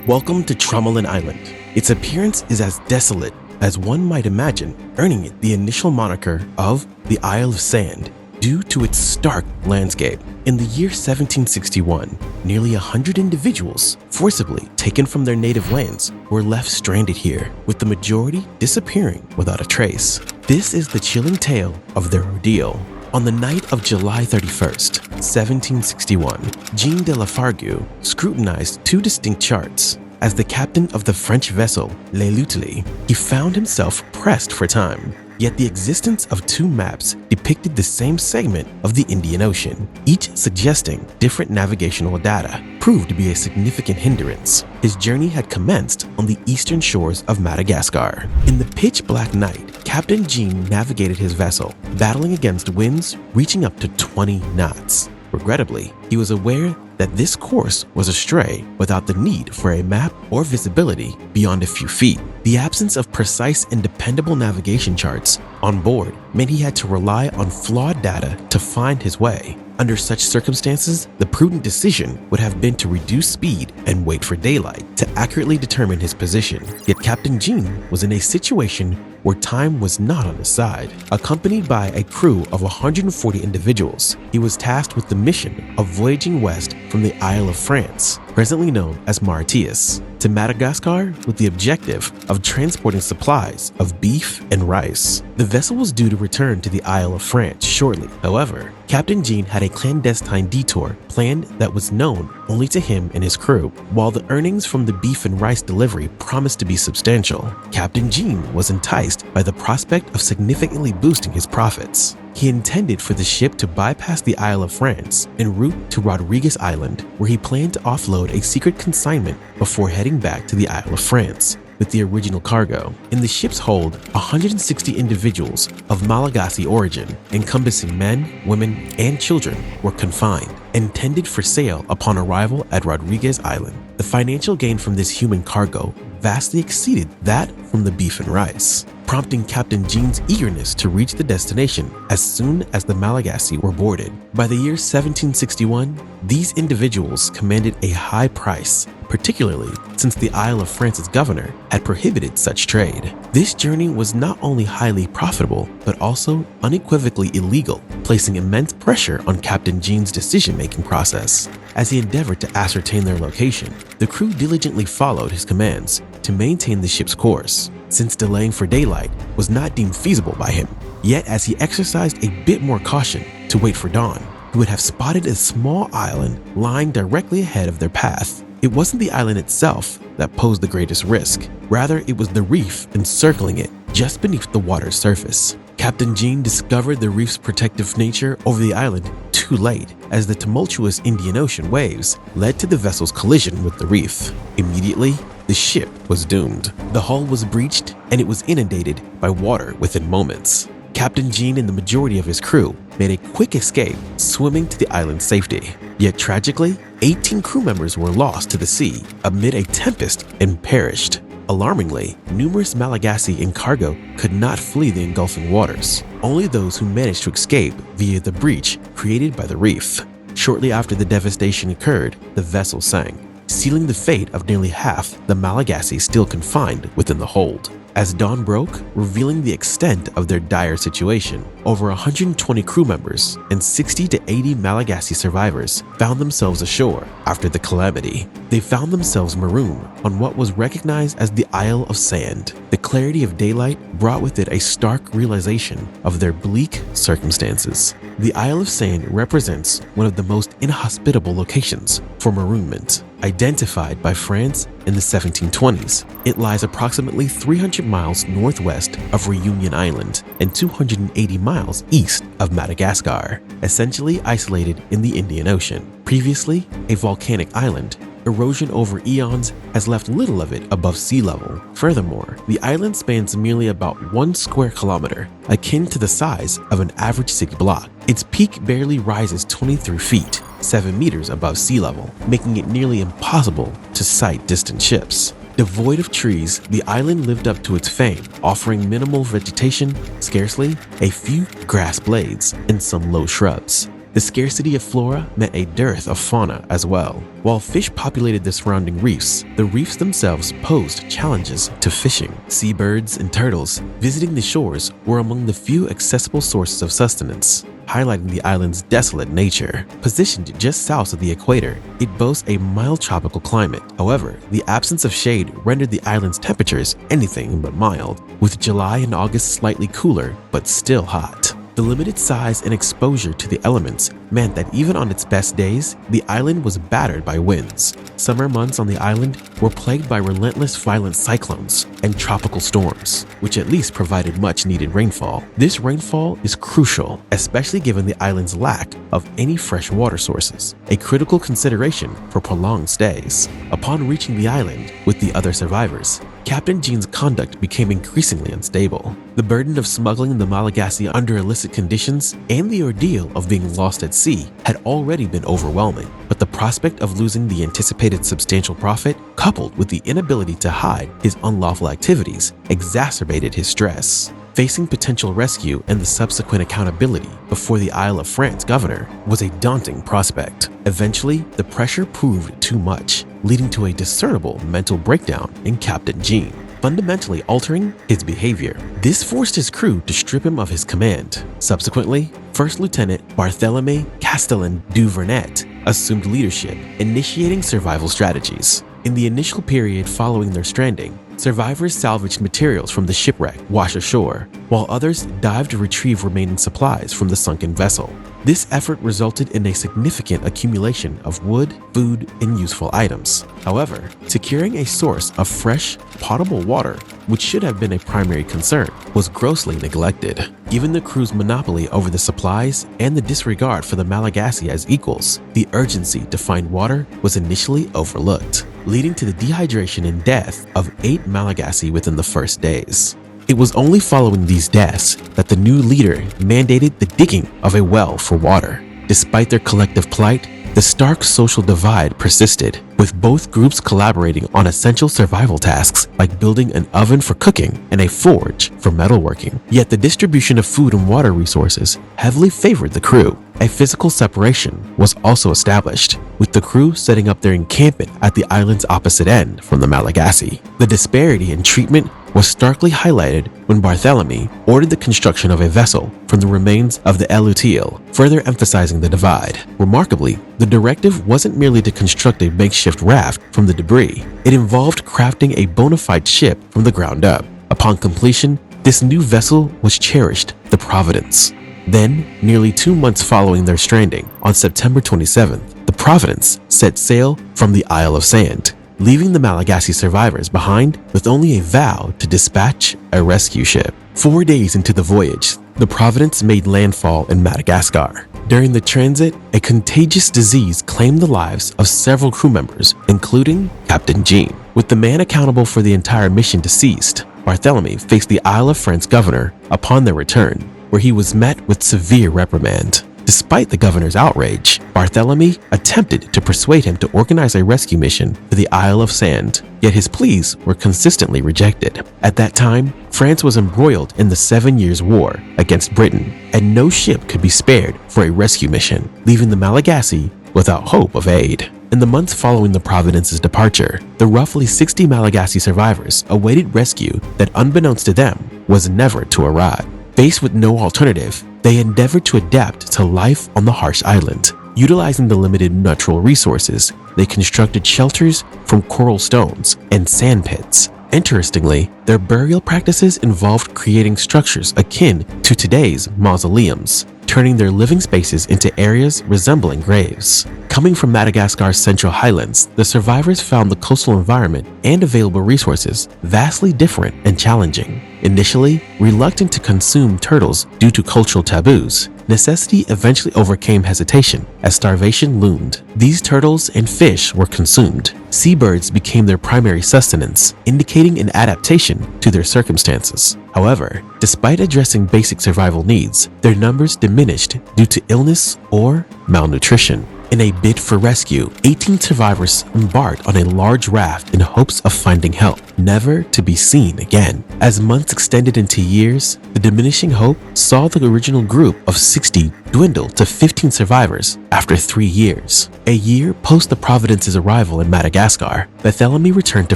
Welcome to Tromelin Island. Its appearance is as desolate as one might imagine, earning it the initial moniker of the Isle of Sand due to its stark landscape. In the year 1761, nearly 100 individuals, forcibly taken from their native lands, were left stranded here, with the majority disappearing without a trace. This is the chilling tale of their ordeal. On the night of July 31st, 1761, Jean de Lafargue scrutinized two distinct charts. As the captain of the French vessel Le Lutelie, he found himself pressed for time. Yet the existence of two maps depicted the same segment of the Indian Ocean, each suggesting different navigational data, proved to be a significant hindrance. His journey had commenced on the eastern shores of Madagascar. In the pitch-black night, Captain Jean navigated his vessel, battling against winds reaching up to 20 knots. Regrettably, he was aware that this course was astray without the need for a map or visibility beyond a few feet. The absence of precise and dependable navigation charts on board meant he had to rely on flawed data to find his way. Under such circumstances, the prudent decision would have been to reduce speed and wait for daylight to accurately determine his position. Yet Captain Jean was in a situation where time was not on his side. Accompanied by a crew of 140 individuals, he was tasked with the mission of voyaging west from the Isle of France, presently known as Mauritius, to Madagascar with the objective of transporting supplies of beef and rice. The vessel was due to return to the Isle of France shortly. However, Captain Jean had a clandestine detour planned that was known only to him and his crew. While the earnings from the beef and rice delivery promised to be substantial, Captain Jean was enticed by the prospect of significantly boosting his profits. He intended for the ship to bypass the Isle of France en route to Rodriguez Island, where he planned to offload a secret consignment before heading back to the Isle of France with the original cargo. In the ship's hold, 160 individuals of Malagasy origin, encompassing men, women, and children, were confined, intended for sale upon arrival at Rodriguez Island. The financial gain from this human cargo vastly exceeded that from the beef and rice, prompting Captain Jean's eagerness to reach the destination as soon as the Malagasy were boarded. By the year 1761, these individuals commanded a high price, particularly since the Isle of France's governor had prohibited such trade. This journey was not only highly profitable, but also unequivocally illegal, placing immense pressure on Captain Jean's decision-making process. As he endeavored to ascertain their location, the crew diligently followed his commands to maintain the ship's course, since delaying for daylight was not deemed feasible by him. Yet as he exercised a bit more caution to wait for dawn, he would have spotted a small island lying directly ahead of their path. It wasn't the island itself that posed the greatest risk. Rather, it was the reef encircling it just beneath the water's surface. Captain Jean discovered the reef's protective nature over the island too late, as the tumultuous Indian Ocean waves led to the vessel's collision with the reef. Immediately, the ship was doomed. The hull was breached and it was inundated by water within moments. Captain Jean and the majority of his crew made a quick escape, swimming to the island's safety. Yet tragically, 18 crew members were lost to the sea amid a tempest and perished. Alarmingly, numerous Malagasy and cargo could not flee the engulfing waters. Only those who managed to escape via the breach created by the reef. Shortly after the devastation occurred, the vessel sank, sealing the fate of nearly half the Malagasy still confined within the hold. As dawn broke, revealing the extent of their dire situation, over 120 crew members and 60 to 80 Malagasy survivors found themselves ashore after the calamity. They found themselves marooned on what was recognized as the Isle of Sand. The clarity of daylight brought with it a stark realization of their bleak circumstances. The Isle of Sand represents one of the most inhospitable locations for maroonment. Identified by France in the 1720s, it lies approximately 300 miles northwest of Reunion Island and 280 miles east of Madagascar, essentially isolated in the Indian Ocean. Previously a volcanic island, erosion over eons has left little of it above sea level. Furthermore, the island spans merely about 1 square kilometer, akin to the size of an average city block. Its peak barely rises 23 feet, 7 meters above sea level, making it nearly impossible to sight distant ships. Devoid of trees, the island lived up to its fame, offering minimal vegetation, scarcely a few grass blades, and some low shrubs. The scarcity of flora meant a dearth of fauna as well. While fish populated the surrounding reefs, the reefs themselves posed challenges to fishing. Seabirds and turtles visiting the shores were among the few accessible sources of sustenance, highlighting the island's desolate nature. Positioned just south of the equator, it boasts a mild tropical climate. However, the absence of shade rendered the island's temperatures anything but mild, with July and August slightly cooler but still hot. The limited size and exposure to the elements meant that even on its best days, the island was battered by winds. Summer months on the island were plagued by relentless violent cyclones and tropical storms, which at least provided much needed rainfall. This rainfall is crucial, especially given the island's lack of any fresh water sources, a critical consideration for prolonged stays. Upon reaching the island with the other survivors, Captain Jean's conduct became increasingly unstable. The burden of smuggling the Malagasy under illicit conditions and the ordeal of being lost at sea had already been overwhelming, but the prospect of losing the anticipated substantial profit, coupled with the inability to hide his unlawful activities, exacerbated his stress. Facing potential rescue and the subsequent accountability before the Isle of France governor was a daunting prospect. Eventually, the pressure proved too much, leading to a discernible mental breakdown in Captain Jean, fundamentally altering his behavior. This forced his crew to strip him of his command. Subsequently, First Lieutenant Barthélemy Castellan du Vernet assumed leadership, initiating survival strategies. In the initial period following their stranding, survivors salvaged materials from the shipwreck washed ashore, while others dived to retrieve remaining supplies from the sunken vessel. This effort resulted in a significant accumulation of wood, food, and useful items. However, securing a source of fresh, potable water, which should have been a primary concern, was grossly neglected. Given the crew's monopoly over the supplies and the disregard for the Malagasy as equals, the urgency to find water was initially overlooked, leading to the dehydration and death of 8 Malagasy within the first days. It was only following these deaths that the new leader mandated the digging of a well for water. Despite their collective plight, the stark social divide persisted, with both groups collaborating on essential survival tasks like building an oven for cooking and a forge for metalworking. Yet the distribution of food and water resources heavily favored the crew. A physical separation was also established, with the crew setting up their encampment at the island's opposite end from the Malagasy. The disparity in treatment was starkly highlighted when Barthélemy ordered the construction of a vessel from the remains of the Eleuthille, further emphasizing the divide. Remarkably, the directive wasn't merely to construct a makeshift raft from the debris. It involved crafting a bona fide ship from the ground up. Upon completion, this new vessel was cherished, the Providence. Then, nearly 2 months following their stranding, on September 27th, the Providence set sail from the Isle of Sand, leaving the Malagasy survivors behind with only a vow to dispatch a rescue ship. 4 days into the voyage, the Providence made landfall in Madagascar. During the transit, a contagious disease claimed the lives of several crew members, including Captain Jean. With the man accountable for the entire mission deceased, Barthélemy faced the Isle of France governor upon their return, where he was met with severe reprimand. Despite the governor's outrage, Barthélemy attempted to persuade him to organize a rescue mission to the Isle of Sand, yet his pleas were consistently rejected. At that time, France was embroiled in the 7 Years' War against Britain, and no ship could be spared for a rescue mission, leaving the Malagasy without hope of aid. In the months following the Providence's departure, the roughly 60 Malagasy survivors awaited rescue that, unbeknownst to them, was never to arrive. Faced with no alternative, they endeavored to adapt to life on the harsh island. Utilizing the limited natural resources, they constructed shelters from coral stones and sand pits. Interestingly, their burial practices involved creating structures akin to today's mausoleums, turning their living spaces into areas resembling graves. Coming from Madagascar's central highlands, the survivors found the coastal environment and available resources vastly different and challenging. Initially, reluctant to consume turtles due to cultural taboos, necessity eventually overcame hesitation as starvation loomed. These turtles and fish were consumed. Seabirds became their primary sustenance, indicating an adaptation to their circumstances. However, despite addressing basic survival needs, their numbers diminished due to illness or malnutrition. In a bid for rescue, 18 survivors embarked on a large raft in hopes of finding help, never to be seen again. As months extended into years, the diminishing hope saw the original group of 60 dwindle to 15 survivors after 3 years. A year post the Providence's arrival in Madagascar, Barthélemy returned to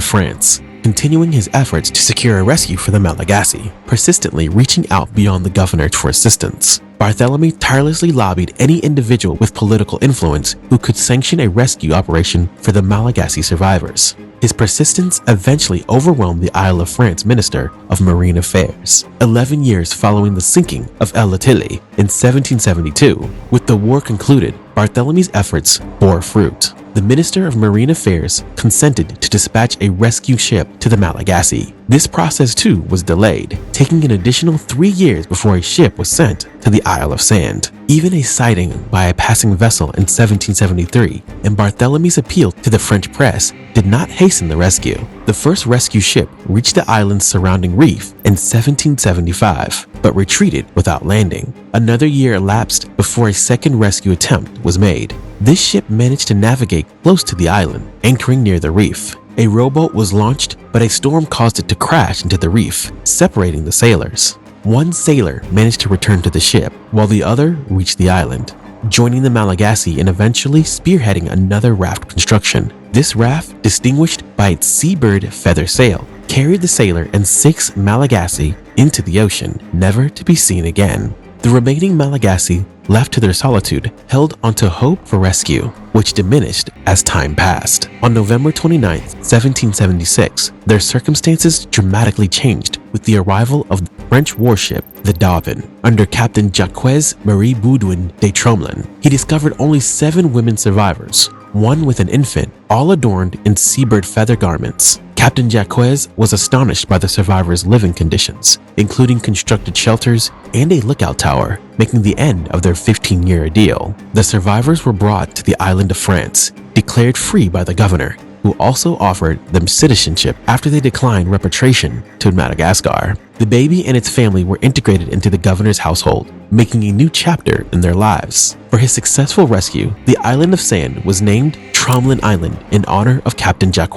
France, continuing his efforts to secure a rescue for the Malagasy, persistently reaching out beyond the governor for assistance. Barthélemy tirelessly lobbied any individual with political influence who could sanction a rescue operation for the Malagasy survivors. His persistence eventually overwhelmed the Isle of France Minister of Marine Affairs. 11 years following the sinking of El Latille in 1772, with the war concluded, Barthélemy's efforts bore fruit. The Minister of Marine Affairs consented to dispatch a rescue ship to the Malagasy. This process too was delayed, taking an additional 3 years before a ship was sent to the Isle of Sand. Even a sighting by a passing vessel in 1773 and Barthélemy's appeal to the French press did not hasten the rescue. The first rescue ship reached the island's surrounding reef in 1775, but retreated without landing. Another year elapsed before a second rescue attempt was made. This ship managed to navigate close to the island, anchoring near the reef. A rowboat was launched, but a storm caused it to crash into the reef, separating the sailors. One sailor managed to return to the ship, while the other reached the island, joining the Malagasy and eventually spearheading another raft construction. This raft, distinguished by its seabird feather sail, carried the sailor and 6 Malagasy into the ocean, never to be seen again. The remaining Malagasy, left to their solitude, held onto hope for rescue, which diminished as time passed. On November 29, 1776, their circumstances dramatically changed with the arrival of the French warship the Dauphin under Captain Jacques-Marie Baudouin de Tromelin. He discovered only 7 women survivors, one with an infant, all adorned in seabird feather garments. Captain Jacques was astonished by the survivors' living conditions, including constructed shelters and a lookout tower, making the end of their 15-year ordeal. The survivors were brought to the island of France, declared free by the governor, who also offered them citizenship after they declined repatriation to Madagascar. The baby and its family were integrated into the governor's household, making a new chapter in their lives. For his successful rescue, the island of Sand was named Tromelin Island in honor of Captain Jacques.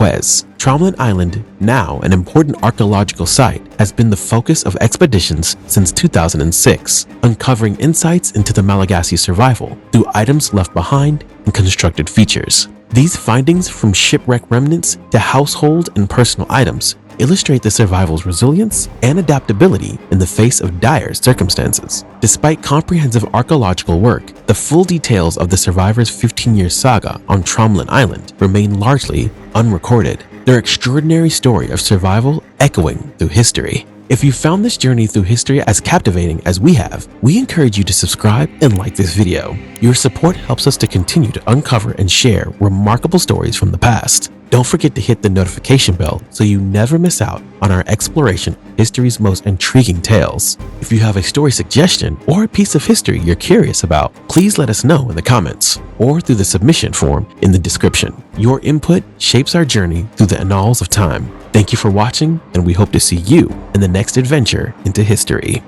Tromelin Island, now an important archaeological site, has been the focus of expeditions since 2006, uncovering insights into the Malagasy survival through items left behind and constructed features. These findings, from shipwreck remnants to household and personal items, illustrate the survival's resilience and adaptability in the face of dire circumstances. Despite comprehensive archaeological work, the full details of the survivors' 15-year saga on Tromelin Island remain largely unrecorded, their extraordinary story of survival echoing through history. If you found this journey through history as captivating as we have, we encourage you to subscribe and like this video. Your support helps us to continue to uncover and share remarkable stories from the past. Don't forget to hit the notification bell so you never miss out on our exploration of history's most intriguing tales. If you have a story suggestion or a piece of history you're curious about, please let us know in the comments or through the submission form in the description. Your input shapes our journey through the annals of time. Thank you for watching, and we hope to see you in the next adventure into history.